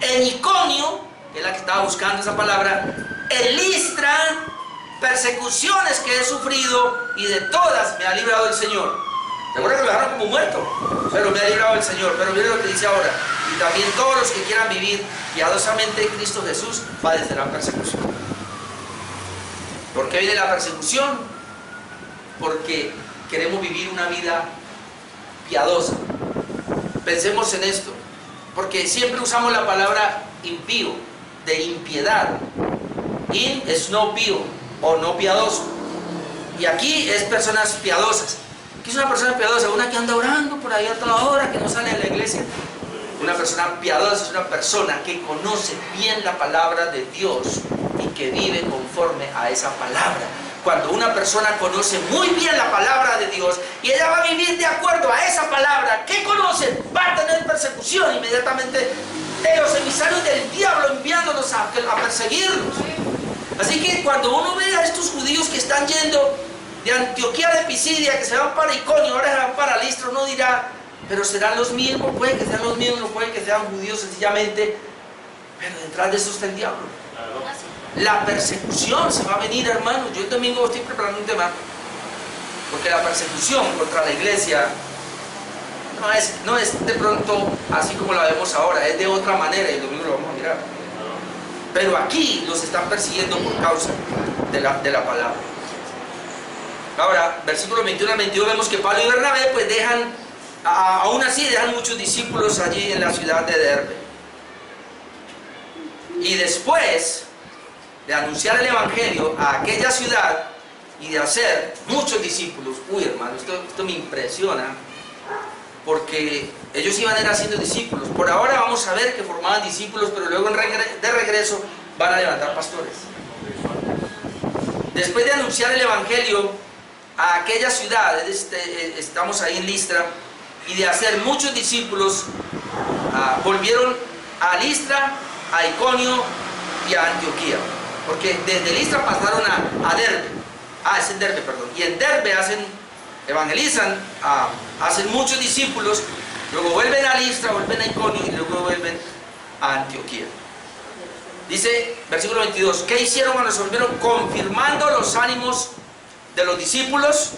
en Iconio, que es la que estaba buscando esa palabra, en Listra, persecuciones que he sufrido, y de todas me ha librado el Señor. ¿Se acuerdan que me dejaron como muerto? Pero me ha librado el Señor. Pero miren lo que dice ahora: y también todos los que quieran vivir piadosamente en Cristo Jesús padecerán persecución. ¿Por qué viene la persecución? Porque queremos vivir una vida piadosa. Pensemos en esto, porque siempre usamos la palabra impío, de impiedad. In es no pío o no piadoso, y aquí es personas piadosas. ¿Qué es una persona piadosa? Una que anda orando por ahí a toda hora, que no sale de la iglesia. Una persona piadosa es una persona que conoce bien la palabra de Dios y que vive conforme a esa palabra. Cuando una persona conoce muy bien la palabra de Dios y ella va a vivir de acuerdo a esa palabra que conoce, va a tener persecución inmediatamente de los emisarios del diablo enviándolos a perseguirlos. Así que cuando uno ve a estos judíos que están yendo de Antioquía de Pisidia, que se van para Iconio, ahora se van para Listra, uno dirá, pero serán los mismos, puede que sean los mismos, no puede que sean judíos sencillamente, pero detrás de eso está el diablo. La persecución se va a venir, hermanos. Yo el domingo estoy preparando un tema, porque la persecución contra la iglesia no es de pronto así como la vemos ahora, es de otra manera, y el domingo lo vamos a mirar. Pero aquí los están persiguiendo por causa de la palabra. Ahora, versículos 21 al 22, vemos que Pablo y Bernabé pues dejan, aún así dejan muchos discípulos allí en la ciudad de Derbe. Y después de anunciar el evangelio a aquella ciudad y de hacer muchos discípulos, hermano, esto me impresiona, porque ellos iban a ir haciendo discípulos. Por ahora vamos a ver que formaban discípulos, pero luego de regreso van a levantar pastores. Después de anunciar el evangelio a aquella ciudad, estamos ahí en Listra, y de hacer muchos discípulos, volvieron a Listra, a Iconio y a Antioquía, porque desde Listra pasaron a Derbe, es en Derbe, perdón, y en Derbe evangelizan, hacen muchos discípulos, luego vuelven a Listra, vuelven a Iconio y luego vuelven a Antioquía. Dice, versículo 22, ¿qué hicieron cuando se volvieron? Confirmando los ánimos de los discípulos,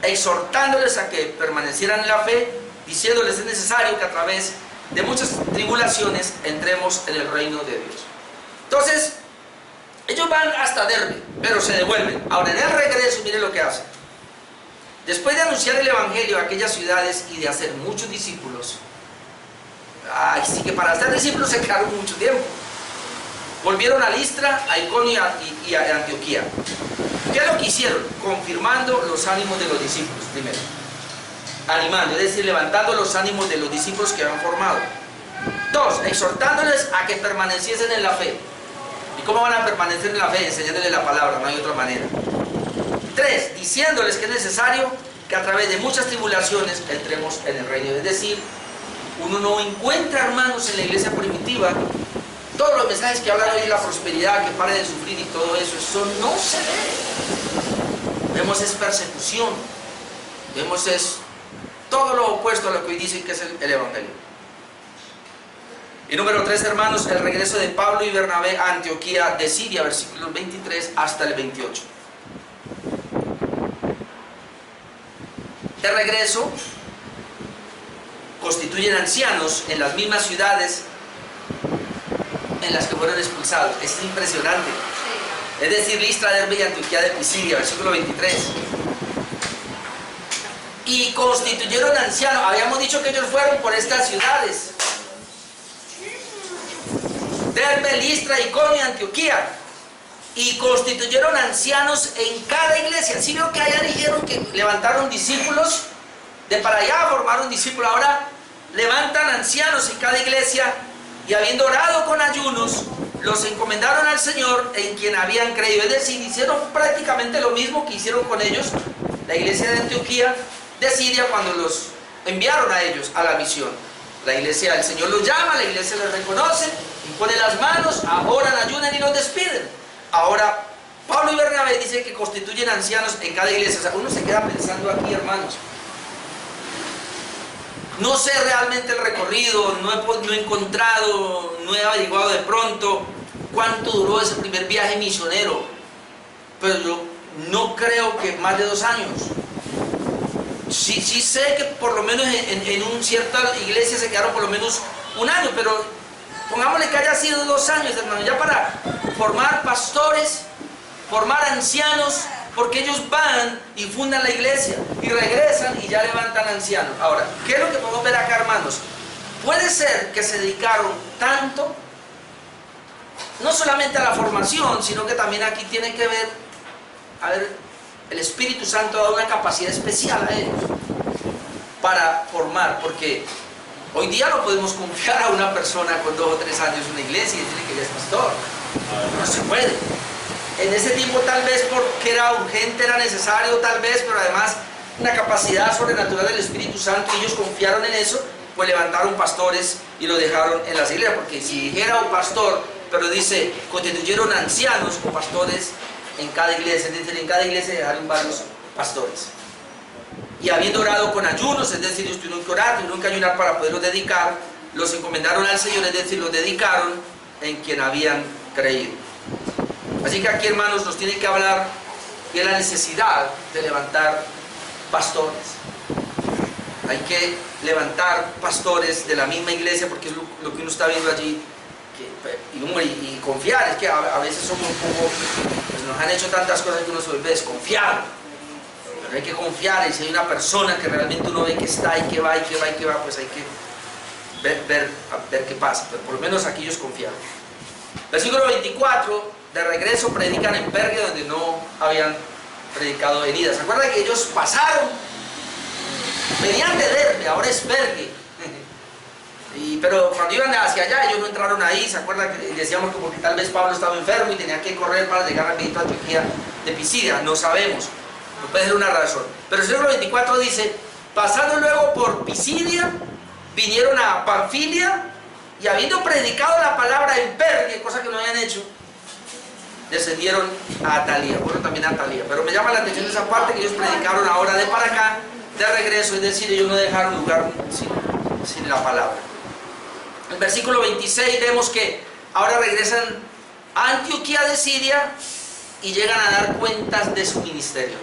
exhortándoles a que permanecieran en la fe, diciéndoles es necesario que a través de muchas tribulaciones entremos en el reino de Dios. Entonces, ellos van hasta Derbe, pero se devuelven. Ahora, en el regreso, miren lo que hacen. Después de anunciar el evangelio a aquellas ciudades y de hacer muchos discípulos, así que para hacer discípulos se quedaron mucho tiempo. Volvieron a Listra, a Iconio y a Antioquía. ¿Qué es lo que hicieron? Confirmando los ánimos de los discípulos primero. Animando, es decir, levantando los ánimos de los discípulos que habían formado. 2, exhortándoles a que permaneciesen en la fe. ¿Y cómo van a permanecer en la fe? Enseñándoles la palabra, no hay otra manera. 3, diciéndoles que es necesario que a través de muchas tribulaciones entremos en el reino. Es decir, uno no encuentra, hermanos, en la iglesia primitiva todos los mensajes que hablan hoy de la prosperidad, que pare de sufrir y todo eso. Eso no se ve. Vemos es persecución. Vemos es todo lo opuesto a lo que hoy dicen que es el evangelio. Y número 3, hermanos, el regreso de Pablo y Bernabé a Antioquía de Siria, versículos 23 hasta el 28. De regreso, constituyen ancianos en las mismas ciudades en las que fueron expulsados. Es impresionante. Es decir, Listra, Derbe y Antioquía de Pisidia, versículo 23. Y constituyeron ancianos. Habíamos dicho que ellos fueron por estas ciudades: Derbe, Listra, Iconio y Antioquía. Y constituyeron ancianos en cada iglesia. ¿Sí veo que allá dijeron que levantaron discípulos? De para allá formaron discípulos. Ahora levantan ancianos en cada iglesia. Y habiendo orado con ayunos, los encomendaron al Señor en quien habían creído. Es decir, hicieron prácticamente lo mismo que hicieron con ellos la iglesia de Antioquía de Siria cuando los enviaron a ellos a la misión. La iglesia, el Señor los llama, la iglesia les reconoce, impone las manos, oran, ayunan y los despiden. Ahora, Pablo y Bernabé dicen que constituyen ancianos en cada iglesia. O sea, uno se queda pensando aquí, hermanos. No sé realmente el recorrido, no he encontrado, no he averiguado de pronto cuánto duró ese primer viaje misionero, pero yo no creo que más de 2 años. Sí sé que por lo menos en una cierta iglesia se quedaron por lo menos 1 año, pero pongámosle que haya sido 2 años, hermano, ya para formar pastores, formar ancianos, porque ellos van y fundan la iglesia y regresan y ya levantan ancianos. Ahora, ¿qué es lo que podemos ver acá, hermanos? Puede ser que se dedicaron tanto, no solamente a la formación, sino que también aquí tiene que ver, el Espíritu Santo ha dado una capacidad especial a ellos para formar, porque Hoy día no podemos confiar a una persona con 2 o 3 años en una iglesia y decirle que ella es pastor. No se puede. En ese tiempo tal vez porque era urgente, era necesario tal vez, pero además una capacidad sobrenatural del Espíritu Santo, y ellos confiaron en eso, pues levantaron pastores y lo dejaron en las iglesias. Porque si dijera un pastor, pero dice, constituyeron ancianos o pastores en cada iglesia, es decir, en cada iglesia dejaron varios pastores. Y habiendo orado con ayunos, es decir, ellos tuvieron que orar, tuvieron que ayunar para poderlos dedicar, los encomendaron al Señor, es decir, los dedicaron en quien habían creído. Así que aquí, hermanos, nos tiene que hablar de la necesidad de levantar pastores. Hay que levantar pastores de la misma iglesia, porque es lo que uno está viendo allí. Y confiar, es que a veces somos un poco, pues nos han hecho tantas cosas que uno se vuelve desconfiado. Pero hay que confiar, y si hay una persona que realmente uno ve que está y que va, pues hay que ver qué pasa. Pero por lo menos aquí ellos confiaron. Versículo 24, de regreso predican en Pergue, donde no habían predicado en ida. ¿Se acuerdan que ellos pasaron? Venían de Derbe, ahora es Pergue. Pero cuando iban hacia allá, ellos no entraron ahí. ¿Se acuerdan que decíamos que porque tal vez Pablo estaba enfermo y tenía que correr para llegar rapidito a Antioquía de Pisidia? No sabemos, no puede ser una razón. Pero el versículo 24 dice, pasando luego por Pisidia, vinieron a Panfilia, y habiendo predicado la palabra en Pergue, cosa que no habían hecho, descendieron a Atalía. Bueno, también a Atalía, pero me llama la atención esa parte, que ellos predicaron ahora de para acá, de regreso, es decir, ellos no dejaron lugar sin la palabra. En el versículo 26 vemos que ahora regresan a Antioquía de Siria y llegan a dar cuentas de su ministerio.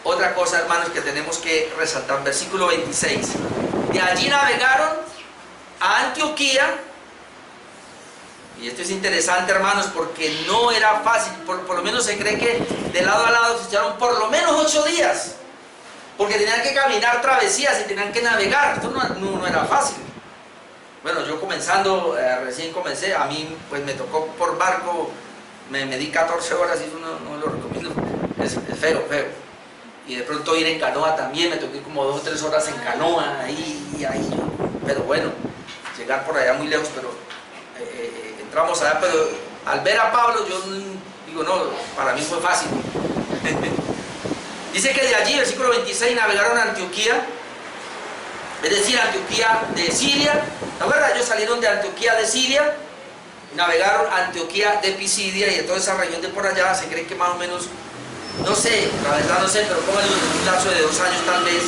Otra cosa, hermanos, que tenemos que resaltar, versículo 26. De allí navegaron a Antioquía, y esto es interesante, hermanos, porque no era fácil. Por lo menos se cree que de lado a lado se echaron por lo menos 8 días, porque tenían que caminar travesías y tenían que navegar. Esto no era fácil. Bueno, yo recién comencé, a mí pues me tocó por barco, me di 14 horas y eso no lo recomiendo, es feo. Y de pronto ir en canoa también, me toqué como 2 o 3 horas en canoa, pero bueno, llegar por allá muy lejos, pero entramos allá, pero al ver a Pablo yo digo, no, para mí fue fácil. Dice que de allí, versículo 26, navegaron a Antioquía, es decir, Antioquía de Siria. La verdad, ellos salieron de Antioquía de Siria, navegaron a Antioquía de Pisidia, y de toda esa región de por allá, se cree que más o menos, no sé, la verdad no sé, pero pónganlo en un lapso de 2 años tal vez,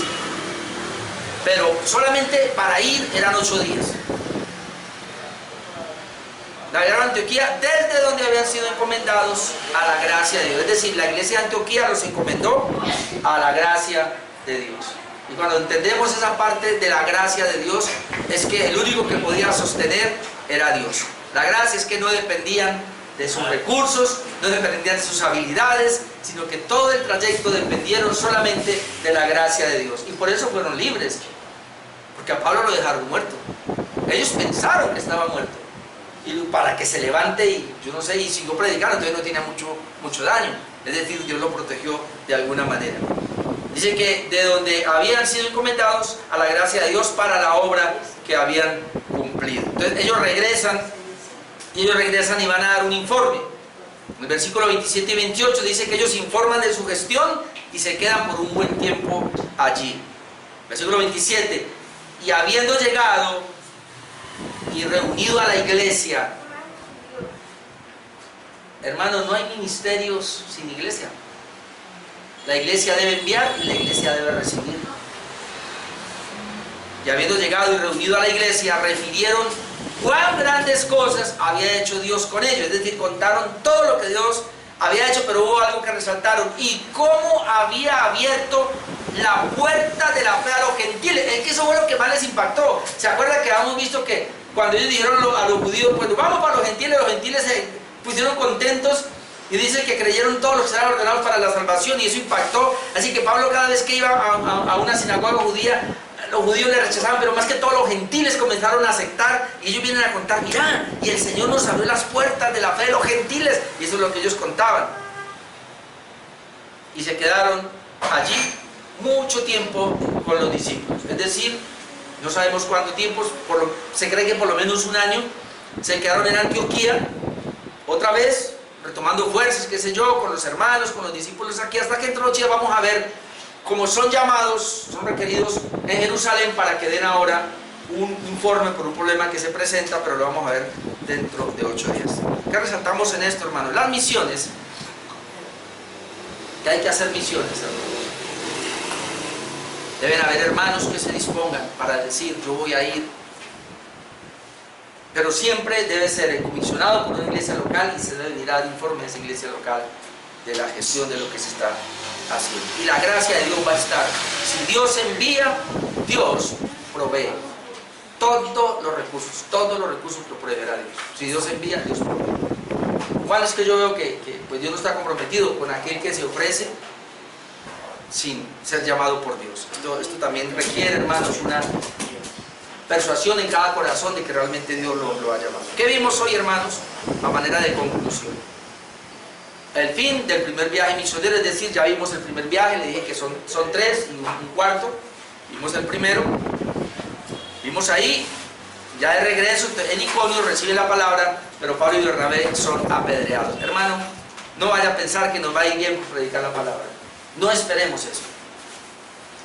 pero solamente para ir eran 8 días. Navegaron a Antioquía desde donde habían sido encomendados a la gracia de Dios, es decir, la iglesia de Antioquía los encomendó a la gracia de Dios. Y cuando entendemos esa parte de la gracia de Dios, es que el único que podía sostener era Dios. La gracia es que no dependían de sus recursos, no dependían de sus habilidades, sino que todo el trayecto dependieron solamente de la gracia de Dios. Y por eso fueron libres, porque a Pablo lo dejaron muerto. Ellos pensaron que estaba muerto, y para que se levante, y yo no sé, y siguió predicando, entonces no tenía mucho daño. Es decir, Dios lo protegió de alguna manera. Dice que de donde habían sido encomendados a la gracia de Dios para la obra que habían cumplido. Entonces ellos regresan y van a dar un informe. En el versículo 27 y 28 dice que ellos informan de su gestión y se quedan por un buen tiempo allí. Versículo 27, y habiendo llegado y reunido a la iglesia. Hermanos, no hay ministerios sin iglesia. La iglesia debe enviar y la iglesia debe recibir. Y habiendo llegado y reunido a la iglesia, refirieron cuán grandes cosas había hecho Dios con ellos. Es decir, contaron todo lo que Dios había hecho, pero hubo algo que resaltaron: y cómo había abierto la puerta de la fe a los gentiles. Es que eso fue lo que más les impactó. ¿Se acuerdan que habíamos visto que cuando ellos dijeron a los judíos, pues vamos para los gentiles se pusieron contentos? Y dice que creyeron todos los que eran ordenados para la salvación, y eso impactó. Así que Pablo, cada vez que iba a una sinagoga judía, los judíos le rechazaban, pero más que todos los gentiles comenzaron a aceptar, y ellos vienen a contar: mirá, y el Señor nos abrió las puertas de la fe de los gentiles. Y eso es lo que ellos contaban. Y se quedaron allí mucho tiempo con los discípulos. Es decir, no sabemos cuánto tiempo, se cree que por lo menos un año, se quedaron en Antioquía, otra vez, retomando fuerzas, qué sé yo, con los hermanos, con los discípulos aquí, hasta que dentro de 8 días vamos a ver cómo son llamados, son requeridos en Jerusalén para que den ahora un informe por un problema que se presenta, pero lo vamos a ver dentro de 8 días. ¿Qué resaltamos en esto, hermanos? Las misiones, que hay que hacer misiones, hermanos. Deben haber hermanos que se dispongan para decir, yo voy a ir, pero siempre debe ser comisionado por una iglesia local y se debe dar informe a esa iglesia local de la gestión de lo que se está haciendo. Y la gracia de Dios va a estar. Si Dios envía, Dios provee. Todos los recursos lo proveerá Dios. Si Dios envía, Dios provee. ¿Cuál es que yo veo que pues Dios no está comprometido con aquel que se ofrece sin ser llamado por Dios? Esto también requiere, hermanos, una persuasión en cada corazón de que realmente Dios lo ha llamado. ¿Qué vimos hoy, hermanos? A manera de conclusión. El fin del primer viaje misionero, es decir, ya vimos el primer viaje, le dije que son 3 y un cuarto. Vimos el primero. Vimos ahí, ya de regreso, en Iconio reciben la palabra, pero Pablo y Bernabé son apedreados. Hermano, no vaya a pensar que nos va a ir bien por predicar la palabra. No esperemos eso.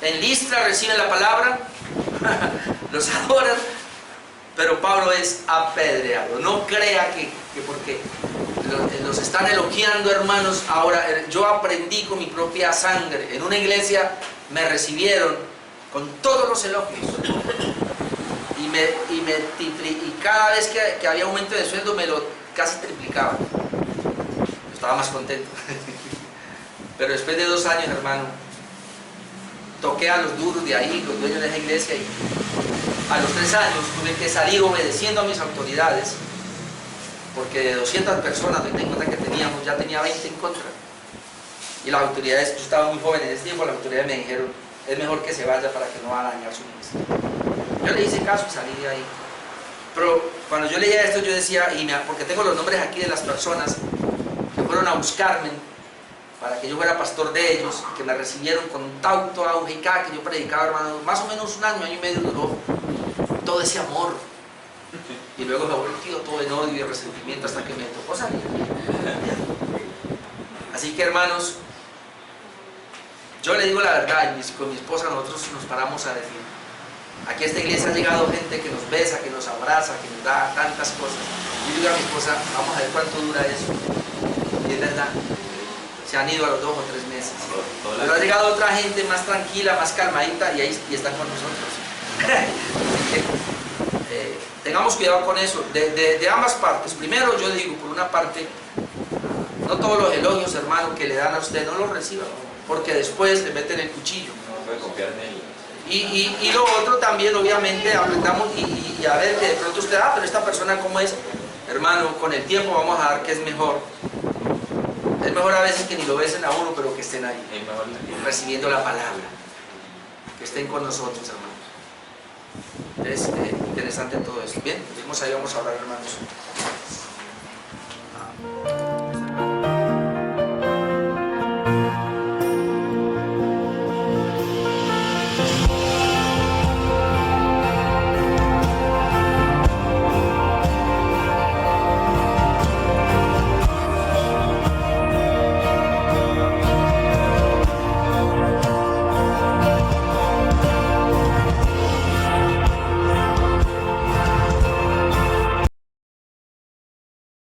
En Listra reciben la palabra, los adoran, pero Pablo es apedreado. No crea que porque los están elogiando, hermanos. Ahora, yo aprendí con mi propia sangre. En una iglesia me recibieron con todos los elogios. Y cada vez que había aumento de sueldo me lo casi triplicaban. Estaba más contento. Pero después de 2 años, hermano, toqué a los duros de ahí, los dueños de esa iglesia, y a los 3 años tuve que salir obedeciendo a mis autoridades, porque de 200 personas, me di cuenta que teníamos, ya tenía 20 en contra. Y las autoridades, yo estaba muy joven en ese tiempo, las autoridades me dijeron, es mejor que se vaya para que no va a dañar su ministerio. Yo le hice caso y salí de ahí. Pero cuando yo leía esto, yo decía, porque tengo los nombres aquí de las personas que fueron a buscarme para que yo fuera pastor de ellos, que me recibieron con tanto auge y cada que yo predicaba, hermano, más o menos un año y medio duró todo ese amor. Y luego me volvió todo en odio y resentimiento hasta que me tocó salir. Así que, hermanos, yo le digo la verdad, y con mi esposa nosotros nos paramos a decir, aquí a esta iglesia ha llegado gente que nos besa, que nos abraza, que nos da tantas cosas. Y yo digo a mi esposa, vamos a ver cuánto dura eso. Y es verdad, se han ido a los 2 o 3 meses. Pero ha llegado otra gente más tranquila, más calmadita, y están con nosotros. Tengamos cuidado con eso, de ambas partes. Primero, yo digo, por una parte, no todos los elogios, hermano, que le dan a usted, no los reciba, porque después le meten el cuchillo. No puede confiar en él. Y lo otro también, obviamente, aprendamos y a ver que de pronto usted, pero esta persona cómo es. Hermano, con el tiempo vamos a dar que es mejor. Es mejor a veces que ni lo besen a uno, pero que estén ahí, recibiendo la palabra. Que estén con nosotros, hermanos. Es interesante todo esto. Bien, ahí vamos a hablar, hermanos.